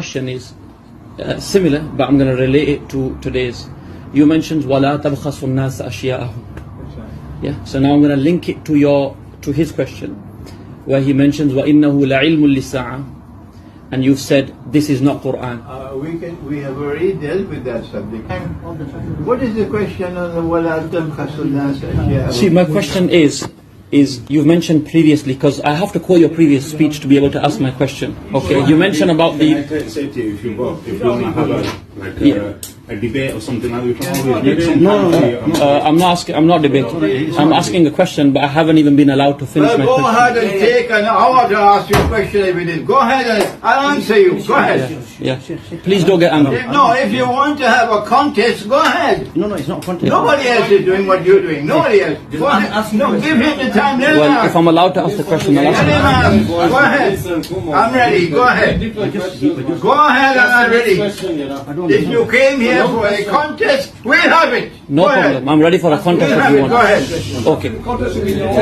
Question is similar, but I'm going to relate it to today's. You mentioned وَلَا تَبْخَسُ النَّاسَ أَشْيَاءَهُمْ. Yeah. So now I'm going to link it to his question, where he mentions وَإِنَّهُ لَعِلْمٌ لِلسَّاعَةِ, and you've said this is not Quran. We have already dealt with that subject. What is the question on the وَلَا تَبْخَسُ النَّاسَ أَشْيَاءَهُم? See, my question is you've mentioned previously, because I have to call your previous speech to be able to ask my question. Okay, you mentioned about the. Can I say to you, if you want to have a debate or something like that? No. I'm not debating. I'm asking a question, but I haven't even been allowed to finish my question. Go ahead and take an hour to ask you a question if it is. Go ahead and I'll answer you. Go ahead. Yeah. Please don't get angry. If you want to have a contest, go ahead. No, it's not contest. Nobody else is doing what you're doing. Nobody else. Go ahead. No, give him the time. Well, if I'm allowed to ask the question, I'll ask it. Go ahead. I'm ready. Go ahead. Go ahead and I'm ready. If you came here for a contest, we'll have it. No problem. I'm ready for a contest if you want. Go ahead. Okay.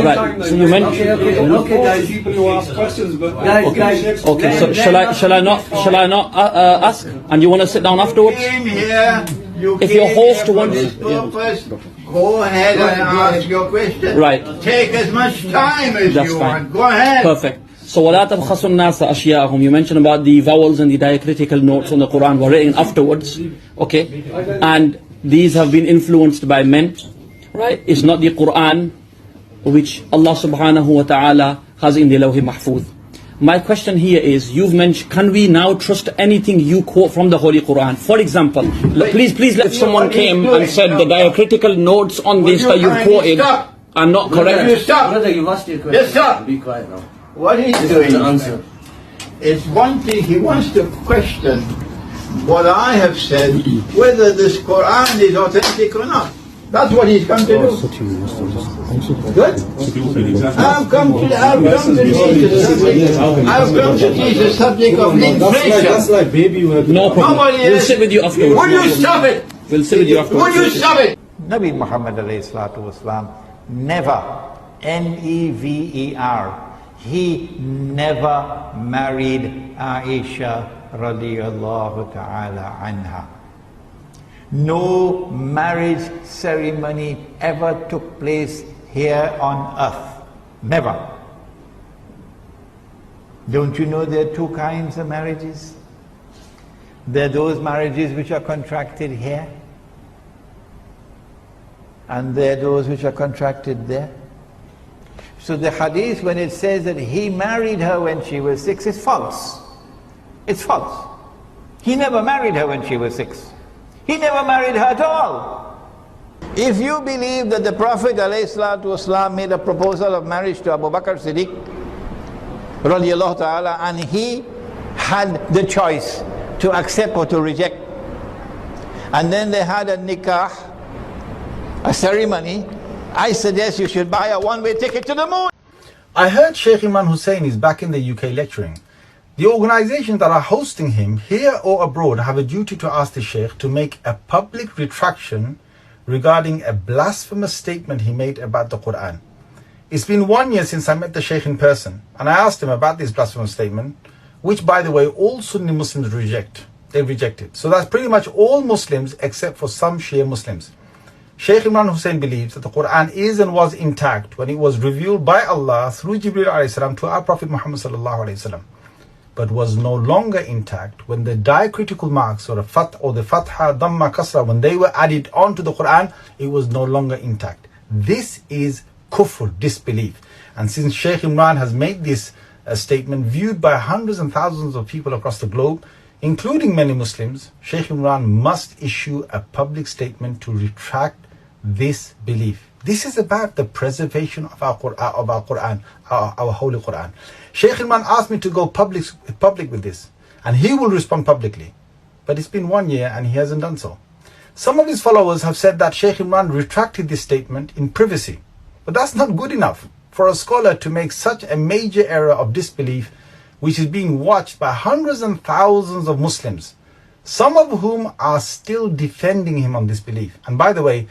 Right. So you mentioned. Okay, guys. People who ask questions, but Guys. Okay. So shall I not ask? And you want to sit down afterwards? You came here. If your host wants. Go ahead and ask your question. Right. Take as much time as That's you fine. want. Go ahead. Perfect. So وَلَا تَبْخَسُ النَّاسَ أَشْيَاءَهُمْ. You mentioned about the vowels and the diacritical notes in the Quran were written afterwards. Okay. And these have been influenced by men. Right? It's not the Quran which Allah subhanahu wa ta'ala has in the Lawh Mahfuz. My question here is, you've mentioned, can we now trust anything you quote from the Holy Quran? For example, please, if someone came and said the diacritical notes on this that you quoted are not correct. Stop. Brother, you've asked your question. Yes, sir. Be quiet now. What he's This doing is the answer. is one thing. He wants to question what I have said, whether this Quran is authentic or not. That's what he's come to do. Good? I've come to teach the subject of inflation. That's like baby. No problem. We'll sit with you afterwards. Would you stop it? We'll sit with you afterwards. Would you stop it? Nabi Muhammad alayhi salatu wasalam never, N-E-V-E-R, he never married Aisha radiyallahu ta'ala anha. No marriage ceremony ever took place here on earth. Never. Don't you know there are two kinds of marriages? There are those marriages which are contracted here, and there are those which are contracted there. So the hadith, when it says that he married her when she was 6, is false. It's false. He never married her when she was 6. He never married her at all. If you believe that the Prophet ﷺ made a proposal of marriage to Abu Bakr Siddiq radiallahu ta'ala, and he had the choice to accept or to reject, and then they had a nikah, a ceremony, I suggest you should buy a one-way ticket to the moon. I heard Shaykh Imran HOSEIN is back in the UK lecturing. The organizations that are hosting him here or abroad have a duty to ask the Shaykh to make a public retraction regarding a blasphemous statement he made about the Quran. It's been 1 year since I met the Shaykh in person, and I asked him about this blasphemous statement, which, by the way, all Sunni Muslims reject. They reject it. So that's pretty much all Muslims except for some Shia Muslims. Shaykh Imran HOSEIN believes that the Quran is and was intact when it was revealed by Allah through Jibreel alayhi salam to our Prophet Muhammad sallallahu alayhi wasallam, but was no longer intact when the diacritical marks or the fatha, dhamma, kasra, when they were added onto the Quran, it was no longer intact. This is kufr, disbelief. And since Shaykh Imran has made this statement viewed by hundreds and thousands of people across the globe, including many Muslims, Shaykh Imran must issue a public statement to retract this belief. This is about the preservation of our Quran, our Holy Quran. Shaykh Imran asked me to go public with this, and he will respond publicly. But it's been 1 year and he hasn't done so. Some of his followers have said that Shaykh Imran retracted this statement in privacy. But that's not good enough for a scholar to make such a major error of disbelief, which is being watched by hundreds and thousands of Muslims, some of whom are still defending him on this belief. And by the way,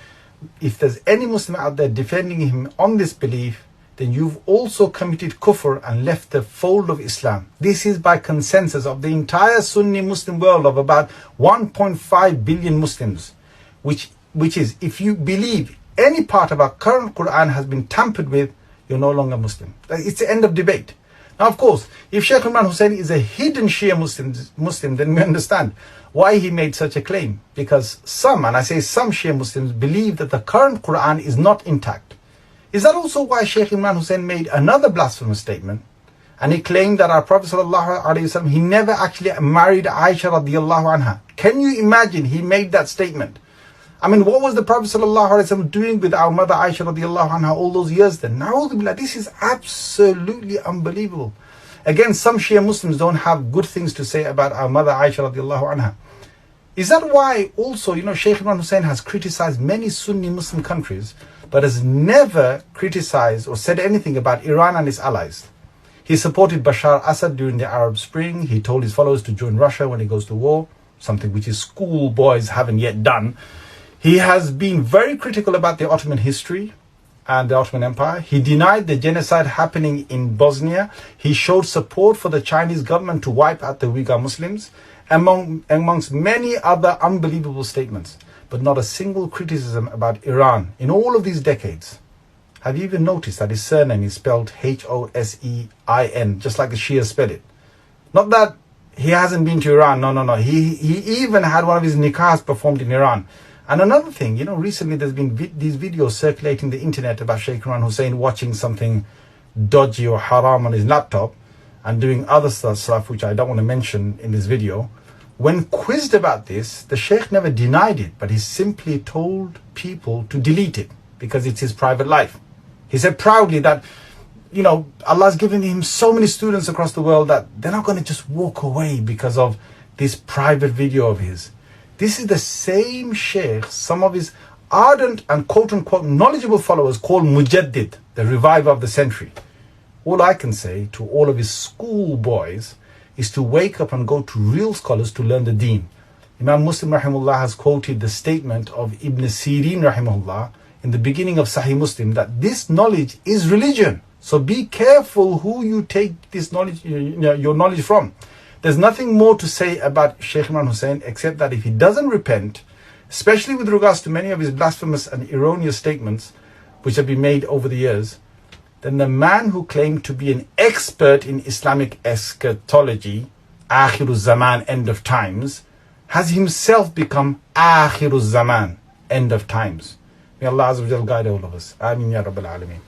if there's any Muslim out there defending him on this belief, then you've also committed kufr and left the fold of Islam. This is by consensus of the entire Sunni Muslim world of about 1.5 billion Muslims, which is, if you believe any part of our current Quran has been tampered with, you're no longer Muslim. It's the end of debate. Now, of course, if Shaykh Imran HOSEIN is a hidden Shia Muslim, then we understand why he made such a claim. Because some, and I say some Shia Muslims, believe that the current Quran is not intact. Is that also why Shaykh Imran HOSEIN made another blasphemous statement? And he claimed that our Prophet ﷺ, he never actually married Aisha radiallahu anha. Can you imagine he made that statement? I mean, what was the Prophet ﷺ doing with our mother Aisha radiallahu anha all those years then? Na'udhu, this is absolutely unbelievable. Again, some Shia Muslims don't have good things to say about our mother Aisha radiallahu anha. Is that why also, Shaykh Imran HOSEIN has criticized many Sunni Muslim countries, but has never criticized or said anything about Iran and its allies? He supported Bashar Assad during the Arab Spring. He told his followers to join Russia when he goes to war, something which his schoolboys haven't yet done. He has been very critical about the Ottoman history and the Ottoman Empire. He denied the genocide happening in Bosnia. He showed support for the Chinese government to wipe out the Uyghur Muslims, amongst many other unbelievable statements. But not a single criticism about Iran in all of these decades. Have you even noticed that his surname is spelled Hosein, just like the Shia spell it? Not that he hasn't been to Iran, no. He even had one of his nikahs performed in Iran. And another thing, recently there's been these videos circulating the internet about Shaykh Imran HOSEIN watching something dodgy or haram on his laptop and doing other stuff which I don't want to mention in this video. When quizzed about this, the Shaykh never denied it, but he simply told people to delete it because it's his private life. He said proudly that, Allah's given him so many students across the world that they're not going to just walk away because of this private video of his. This is the same Shaykh some of his ardent and quote-unquote knowledgeable followers call Mujaddid, the reviver of the century. All I can say to all of his schoolboys is to wake up and go to real scholars to learn the deen. Imam Muslim rahimahullah has quoted the statement of Ibn Sirin rahimahullah in the beginning of Sahih Muslim that this knowledge is religion. So be careful who you take this knowledge, your knowledge from. There's nothing more to say about Shaykh Imran HOSEIN except that if he doesn't repent, especially with regards to many of his blasphemous and erroneous statements which have been made over the years, then the man who claimed to be an expert in Islamic eschatology, Akhirul Zaman, end of times, has himself become Akhirul Zaman, end of times. May Allah Azza wa Jal guide all of us. Ameen Ya Rabbil Alameen.